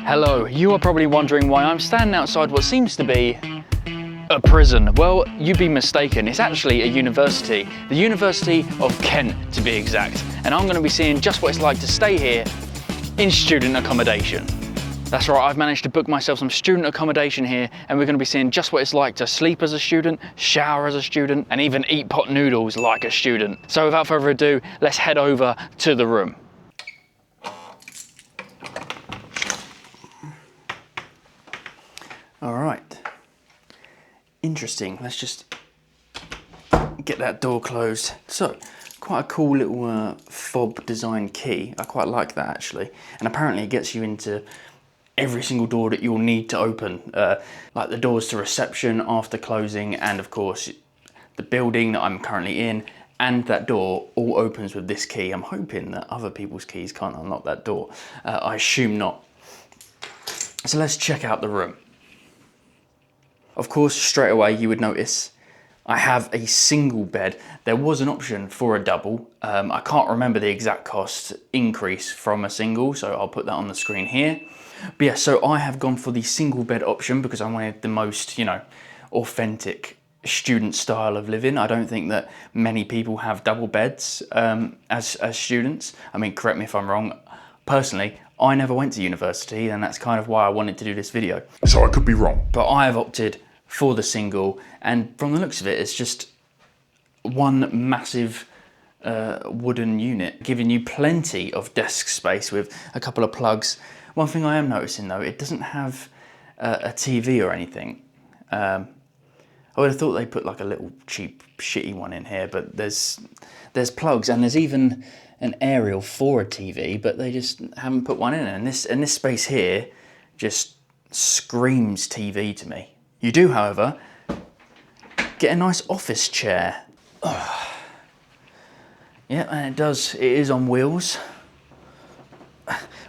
Hello, you are probably wondering why I'm standing outside what seems to be a prison. Well, you'd be mistaken. It's actually a university, the University of Kent to be exact. And I'm going to be seeing just what it's like to stay here in student accommodation. That's right, I've managed to book myself some student accommodation here, and we're going to be seeing just what it's like to sleep as a student, shower as a student, and even eat pot noodles like a student. So without further ado, let's head over to the room. All right, interesting. Let's just get that door closed. So, quite a cool little fob design key. I quite like that actually. And apparently it gets you into every single door that you'll need to open. Like the doors to reception after closing, and of course the building that I'm currently in, and that door all opens with this key. I'm hoping that other people's keys can't unlock that door. I assume not. So let's check out the room. Of course, straight away you would notice I have a single bed. There was an option for a double. I can't remember the exact cost increase from a single, so I'll put that on the screen here. But yeah, so I have gone for the single bed option because I wanted the most, you know, authentic student style of living. I don't think that many people have double beds as students. I mean, correct me if I'm wrong. Personally, I never went to university, and that's kind of why I wanted to do this video. So I could be wrong. But I have opted for the single, and from the looks of it, it's just one massive wooden unit, giving you plenty of desk space with a couple of plugs. One thing I am noticing though, it doesn't have a TV or anything. I would have thought they put like a little cheap, shitty one in here, but there's plugs, and there's even an aerial for a TV, but they just haven't put one in. And this space here just screams TV to me. You do, however, get a nice office chair. Oh. Yeah, and it is on wheels.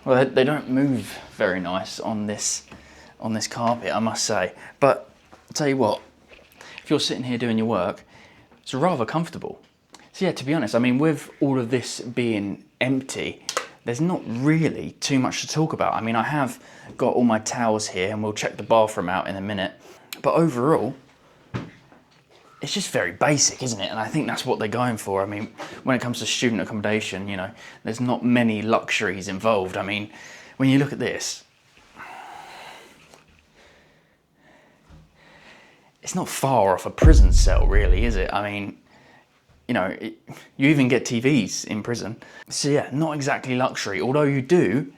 Well, they don't move very nice on this carpet, I must say. But I'll tell you what, if you're sitting here doing your work, it's rather comfortable. So yeah, to be honest, I mean, with all of this being empty, there's not really too much to talk about. I mean, I have got all my towels here, and we'll check the bathroom out in a minute. But overall, it's just very basic, isn't it? And I think that's what they're going for. I mean, when it comes to student accommodation, you know, there's not many luxuries involved. I mean, when you look at this, it's not far off a prison cell, really, is it? I mean, you know, you even get TVs in prison. So yeah, not exactly luxury, although you do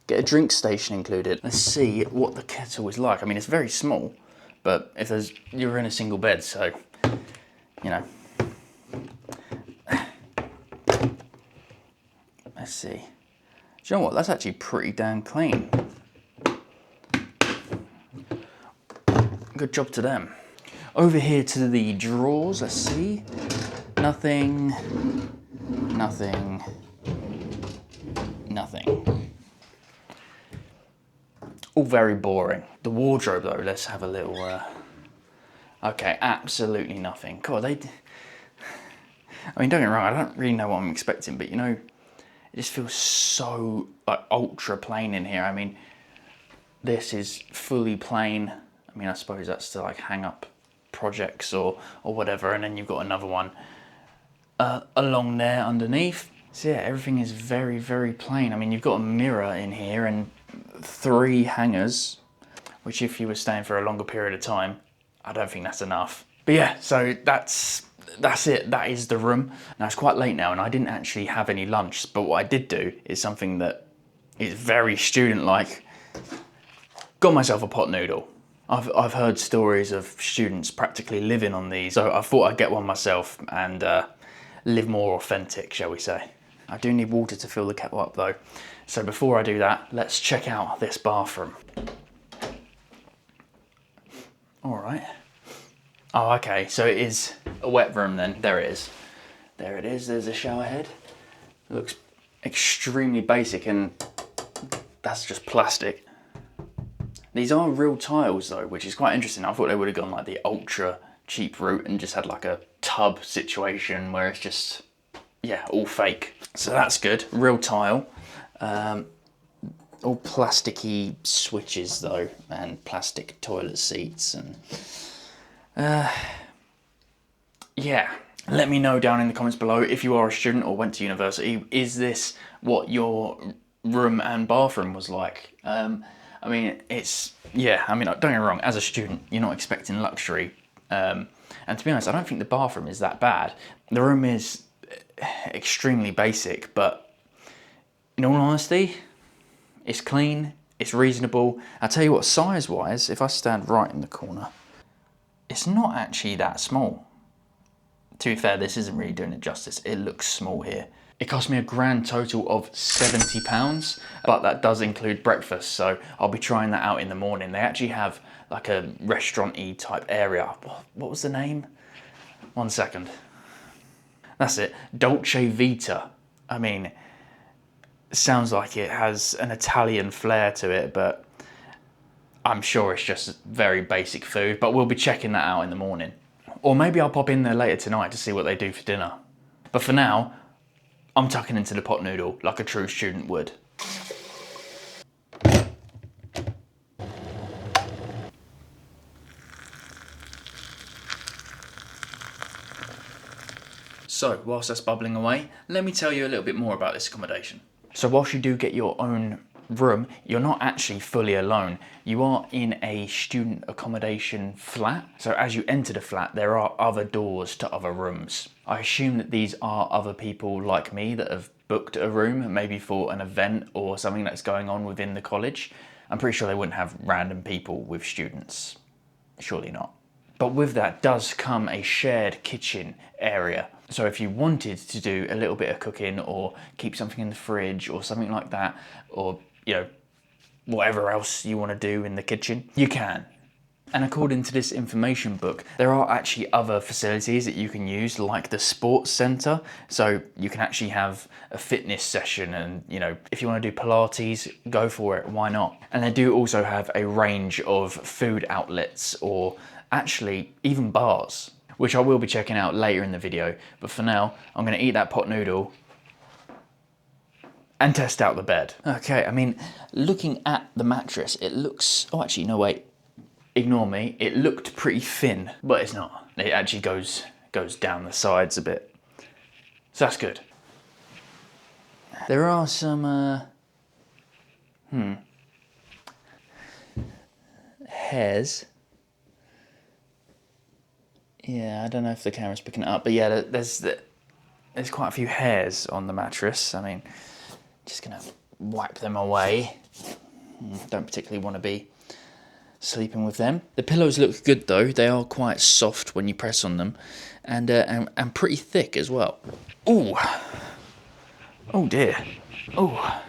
get a drink station included. Let's see what the kettle is like. I mean, it's very small, but you're in a single bed, so, you know. Let's see. Do you know what? That's actually pretty damn clean. Good job to them. Over here to the drawers, let's see. Nothing. All very boring. The wardrobe though, let's have a little, okay, absolutely nothing. God, I mean, don't get me wrong, I don't really know what I'm expecting, but you know, it just feels so like ultra plain in here. I mean, this is fully plain. I mean, I suppose that's to like hang up projects or whatever, and then you've got another one along there underneath. So yeah, everything is very, very plain. I mean, you've got a mirror in here and 3 hangers, which if you were staying for a longer period of time, I don't think that's enough. But yeah, so that's it. That is the room. Now it's quite late now, and I didn't actually have any lunch, but what I did do is something that is very student-like. Got myself a pot noodle. I've heard stories of students practically living on these, so I thought I'd get one myself and live more authentic, shall we say. I do need water to fill the kettle up though. So before I do that, let's check out this bathroom. All right. Oh, okay, so it is a wet room then. There it is. There it is, there's a shower head. It looks extremely basic, and that's just plastic. These are real tiles though, which is quite interesting. I thought they would have gone like the ultra cheap route and just had like a tub situation where it's just, yeah, all fake. So that's good, real tile. all plasticky switches though, and plastic toilet seats, and yeah. Let me know down in the comments below if you are a student or went to university. Is this what your room and bathroom was like? I mean, don't get me wrong, as a student, you're not expecting luxury. And to be honest, I don't think the bathroom is that bad. The room is extremely basic, but in all honesty, it's clean, it's reasonable. I'll tell you what, size-wise, if I stand right in the corner, it's not actually that small. To be fair, this isn't really doing it justice. It looks small here. It cost me a grand total of £70, but that does include breakfast, so I'll be trying that out in the morning. They actually have like a restaurant-y type area. What was the name? 1 second. That's it, Dolce Vita. I mean, it sounds like it has an Italian flair to it, but I'm sure it's just very basic food, but we'll be checking that out in the morning. Or maybe I'll pop in there later tonight to see what they do for dinner. But for now, I'm tucking into the pot noodle like a true student would. So, whilst that's bubbling away, let me tell you a little bit more about this accommodation. So whilst you do get your own room, you're not actually fully alone. You are in a student accommodation flat. So as you enter the flat, there are other doors to other rooms. I assume that these are other people like me that have booked a room, maybe for an event or something that's going on within the college. I'm pretty sure they wouldn't have random people with students. Surely not. But with that does come a shared kitchen area. So if you wanted to do a little bit of cooking or keep something in the fridge or something like that, or whatever else you want to do in the kitchen, you can. And according to this information book, there are actually other facilities that you can use, like the sports centre. So you can actually have a fitness session, and if you want to do Pilates, go for it, why not? And they do also have a range of food outlets, or actually even bars, which I will be checking out later in the video. But for now, I'm going to eat that pot noodle and test out the bed. Okay, I mean, looking at the mattress, it looks, oh actually, no wait, ignore me, it looked pretty thin, but it's not. It actually goes down the sides a bit. So that's good. There are some, hairs. Yeah, I don't know if the camera's picking it up, but yeah, there's quite a few hairs on the mattress. I mean, just gonna wipe them away. Don't particularly want to be sleeping with them. The pillows look good though. They are quite soft when you press on them, and pretty thick as well. Ooh, oh dear. Oh,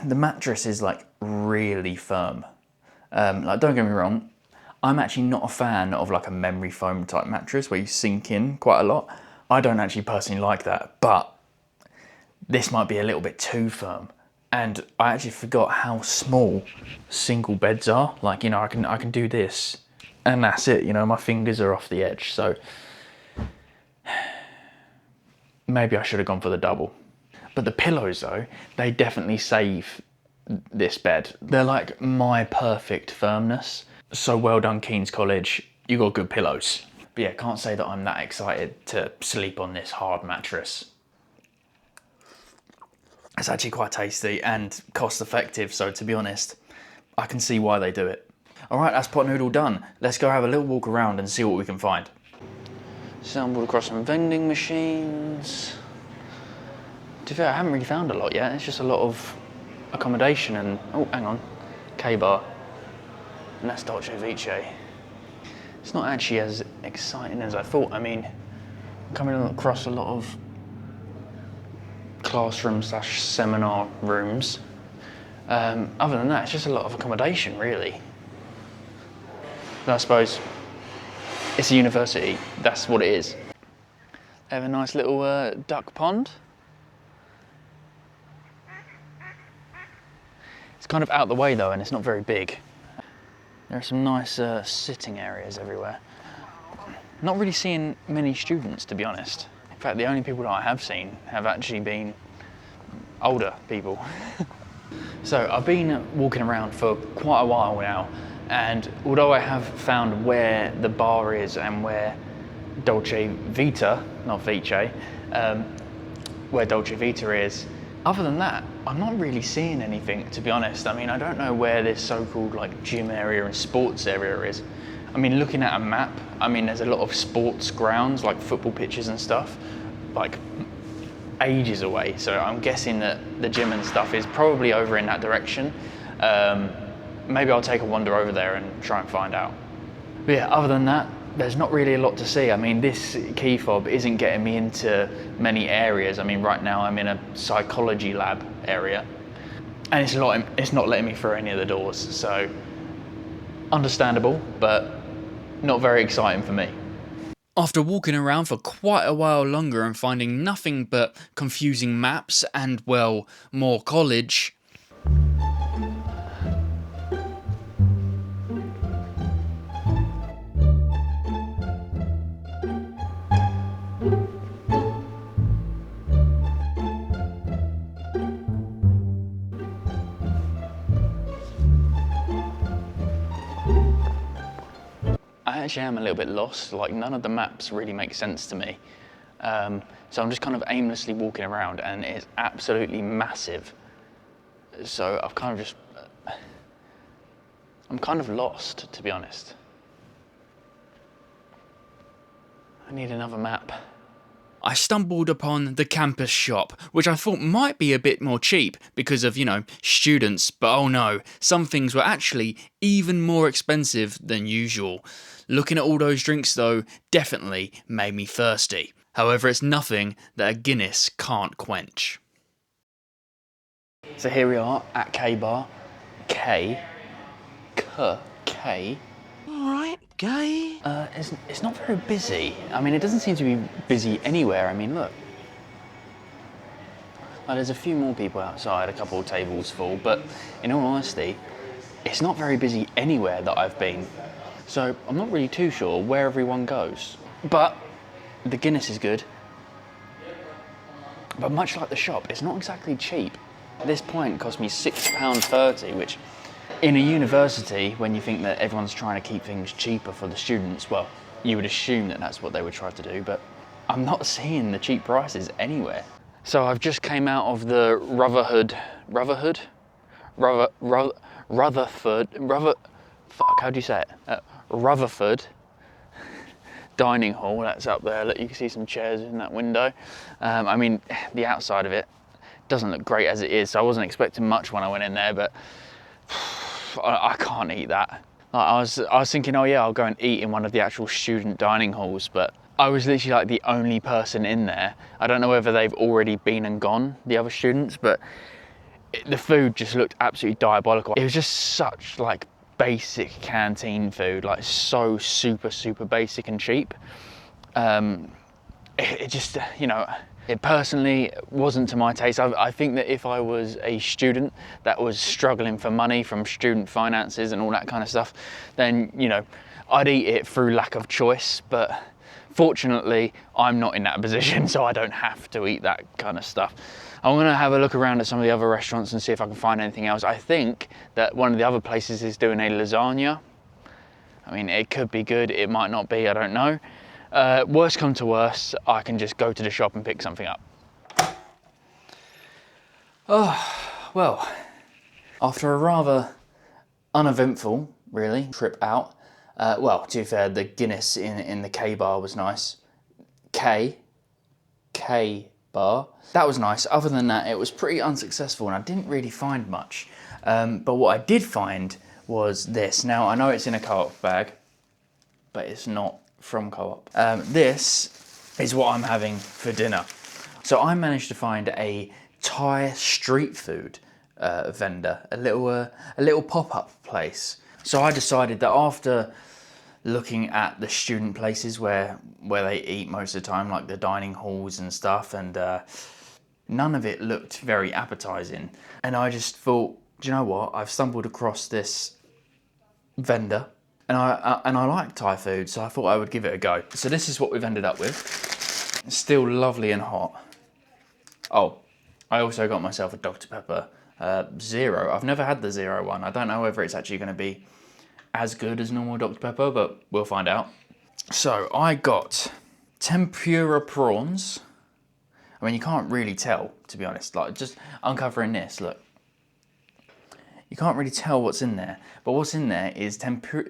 the mattress is like really firm. Like, don't get me wrong, I'm actually not a fan of like a memory foam type mattress where you sink in quite a lot. I don't actually personally like that, but this might be a little bit too firm. And I actually forgot how small single beds are. Like, I can do this and that's it, my fingers are off the edge. So maybe I should have gone for the double. But the pillows though, they definitely save this bed. They're like my perfect firmness. So well done, King's College, you got good pillows. But yeah, can't say that I'm that excited to sleep on this hard mattress. It's actually quite tasty and cost effective, so to be honest, I can see why they do it. All right, that's pot noodle done. Let's go have a little walk around and see what we can find. Stumbled across some vending machines. To be fair, I haven't really found a lot yet. It's just a lot of accommodation and, oh, hang on, K-bar. And that's Dolce Vita. It's not actually as exciting as I thought. I mean, coming across a lot of classroom / seminar rooms. Other than that, it's just a lot of accommodation, really. But I suppose it's a university, that's what it is. They have a nice little duck pond. It's kind of out the way though, and it's not very big. There are some nice sitting areas everywhere. Not really seeing many students, to be honest. In fact, the only people that I have seen have actually been older people. So I've been walking around for quite a while now, and although I have found where the bar is and where Dolce Vita, not Vice, where Dolce Vita is, other than that, I'm not really seeing anything, to be honest. I mean, I don't know where this so-called like gym area and sports area is. I mean, looking at a map, I mean, there's a lot of sports grounds, like football pitches and stuff, like ages away. So I'm guessing that the gym and stuff is probably over in that direction. Maybe I'll take a wander over there and try and find out. But yeah, other than that, there's not really a lot to see. I mean, this key fob isn't getting me into many areas. I mean, right now I'm in a psychology lab area, and it's not letting me through any of the doors. So understandable, but not very exciting for me. After walking around for quite a while longer and finding nothing but confusing maps and, well, more college, I actually am a little bit lost. Like, none of the maps really make sense to me. So I'm just kind of aimlessly walking around, and it's absolutely massive. So I'm kind of lost, to be honest. I need another map. I stumbled upon the campus shop, which I thought might be a bit more cheap because of, students, but oh no, some things were actually even more expensive than usual. Looking at all those drinks though definitely made me thirsty. However, it's nothing that a Guinness can't quench. So here we are at K Bar. K. Alright, gay. It's not very busy. I mean, it doesn't seem to be busy anywhere. I mean, look. There's a few more people outside, a couple of tables full, but in all honesty, it's not very busy anywhere that I've been. So I'm not really too sure where everyone goes. But the Guinness is good. But much like the shop, it's not exactly cheap. This pint cost me £6.30, which in a university, when you think that everyone's trying to keep things cheaper for the students, well, you would assume that that's what they would try to do, but I'm not seeing the cheap prices anywhere. So I've just came out of the Rutherford dining hall. That's up there. Look, you can see some chairs in that window. I mean, the outside of it doesn't look great as it is, so I wasn't expecting much when I went in there, but I can't eat that. I was thinking, oh yeah, I'll go and eat in one of the actual student dining halls, but I was literally like the only person in there. I don't know whether they've already been and gone, the other students, but the food just looked absolutely diabolical. It was just such like basic canteen food, like so super basic and cheap. It just, it personally wasn't to my taste. I think that if I was a student that was struggling for money from student finances and all that kind of stuff, then, I'd eat it through lack of choice. But fortunately, I'm not in that position, so I don't have to eat that kind of stuff. I'm going to have a look around at some of the other restaurants and see if I can find anything else. I think that one of the other places is doing a lasagna. I mean, it could be good, it might not be, I don't know. Worst come to worst, I can just go to the shop and pick something up. Oh, well, after a rather uneventful, really, trip out, well, to be fair, the Guinness in the K Bar was nice. K Bar. That was nice. Other than that, it was pretty unsuccessful and I didn't really find much. But what I did find was this. Now, I know it's in a Co-op bag, but it's not from Co-op. This is what I'm having for dinner. So I managed to find a Thai street food vendor, a little pop-up place. So I decided that after looking at the student places where they eat most of the time, like the dining halls and stuff, and none of it looked very appetizing. And I just thought, do you know what? I've stumbled across this vendor, and I like Thai food, so I thought I would give it a go. So this is what we've ended up with. It's still lovely and hot. Oh, I also got myself a Dr. Pepper Zero. I've never had the zero one. I don't know whether it's actually going to be as good as normal Dr Pepper, but we'll find out. So I got tempura prawns. I mean, you can't really tell, to be honest. Like, just uncovering this, look. You can't really tell what's in there. But what's in there is tempura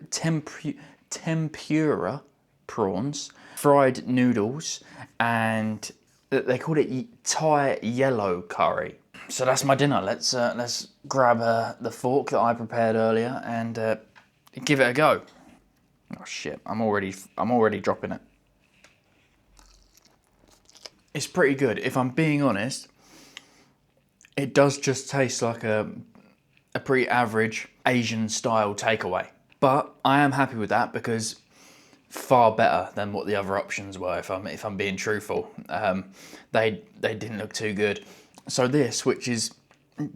prawns, fried noodles, and they called it Thai yellow curry. So that's my dinner. Let's grab the fork that I prepared earlier and give it a go. Oh shit! I'm already dropping it. It's pretty good. If I'm being honest, it does just taste like a pretty average Asian style takeaway. But I am happy with that because far better than what the other options were. If I'm being truthful, they didn't look too good. So this, which is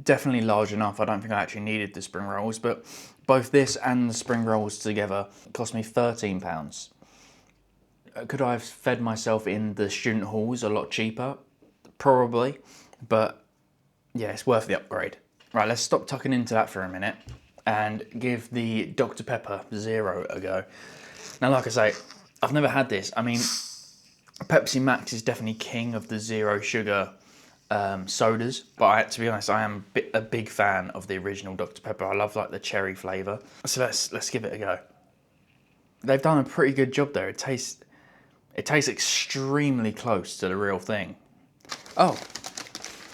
definitely large enough, I don't think I actually needed the spring rolls, but both this and the spring rolls together cost me £13. Could I have fed myself in the student halls a lot cheaper? Probably, but yeah, it's worth the upgrade. Right, let's stop tucking into that for a minute and give the Dr Pepper Zero a go. Now, like I say, I've never had this. I mean, Pepsi Max is definitely king of the zero sugar sodas, but to be honest, I am a big fan of the original Dr Pepper. I love like the cherry flavour. So let's give it a go. They've done a pretty good job there. It tastes extremely close to the real thing. Oh,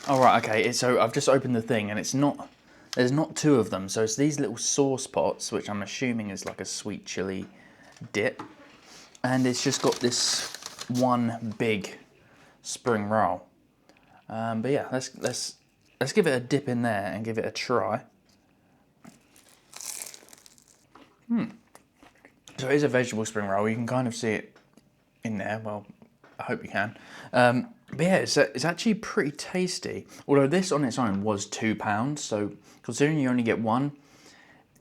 all right, okay. So I've just opened the thing, and there's not two of them. So it's these little sauce pots, which I'm assuming is like a sweet chili dip, and it's just got this one big spring roll. But yeah, let's give it a dip in there and give it a try. So it is a vegetable spring roll. You can kind of see it in there. Well, I hope you can. But yeah, it's actually pretty tasty. Although this on its own was £2, so considering you only get one,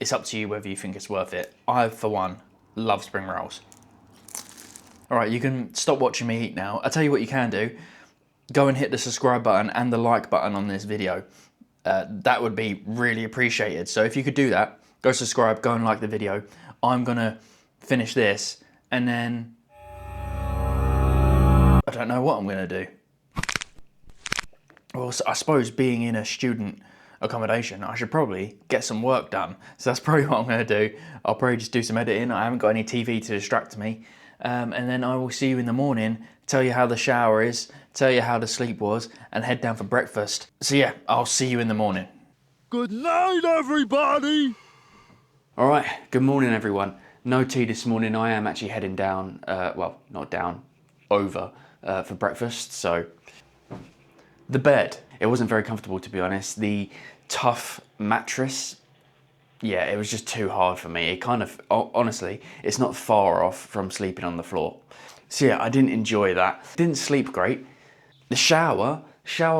it's up to you whether you think it's worth it. I, for one, love spring rolls. All right, you can stop watching me eat now. I'll tell you what you can do. Go and hit the subscribe button and the like button on this video. That would be really appreciated. So if you could do that, go subscribe, go and like the video. I'm gonna finish this and then I don't know what I'm gonna do. Well, I suppose being in a student accommodation, I should probably get some work done. So that's probably what I'm gonna do. I'll probably just do some editing. I haven't got any TV to distract me. And then I will see you in the morning, tell you how the shower is, tell you how the sleep was, and head down for breakfast. So yeah, I'll see you in the morning. Good night, everybody! All right, good morning, everyone. No tea this morning. I am actually heading down, well, not down, over for breakfast. So the bed, it wasn't very comfortable, to be honest. The tough mattress, yeah, it was just too hard for me. It kind of, honestly, it's not far off from sleeping on the floor. So yeah, I didn't enjoy that. Didn't sleep great. The shower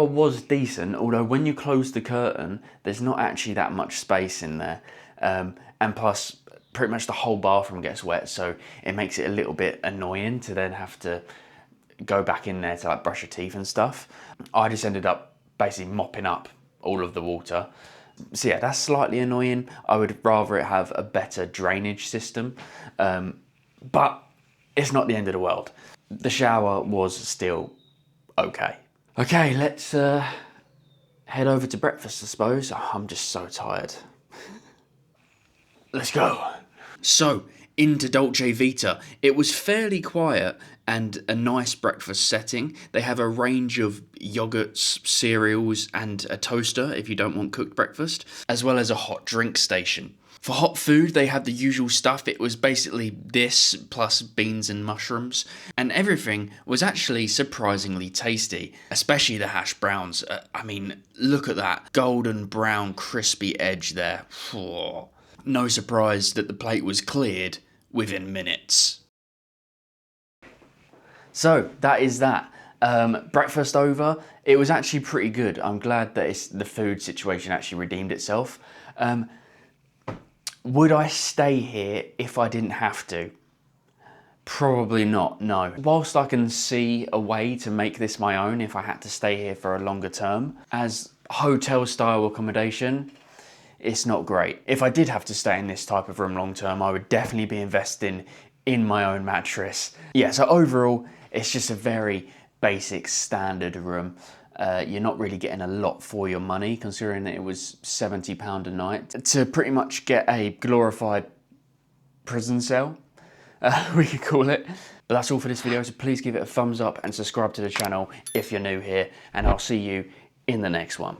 was decent, although when you close the curtain, there's not actually that much space in there. And plus, pretty much the whole bathroom gets wet, so it makes it a little bit annoying to then have to go back in there to like brush your teeth and stuff. I just ended up basically mopping up all of the water. So yeah, that's slightly annoying. I would rather it have a better drainage system, but it's not the end of the world. The shower was still okay. Okay, let's head over to breakfast, I suppose. Oh, I'm just so tired. Let's go. So, into Dolce Vita. It was fairly quiet and a nice breakfast setting. They have a range of yogurts, cereals, and a toaster if you don't want cooked breakfast, as well as a hot drink station. For hot food, they had the usual stuff. It was basically this plus beans and mushrooms, and everything was actually surprisingly tasty, especially the hash browns. I mean, look at that golden brown crispy edge there. No surprise that the plate was cleared within minutes. So that is that. Breakfast over. It was actually pretty good. I'm glad that the food situation actually redeemed itself. Would I stay here if I didn't have to? Probably not, no. Whilst I can see a way to make this my own if I had to stay here for a longer term, as hotel style accommodation, it's not great. If I did have to stay in this type of room long term, I would definitely be investing in my own mattress. Yeah, so overall, it's just a very basic standard room. You're not really getting a lot for your money, considering that it was £70 a night. To pretty much get a glorified prison cell, we could call it. But that's all for this video, so please give it a thumbs up and subscribe to the channel if you're new here, and I'll see you in the next one.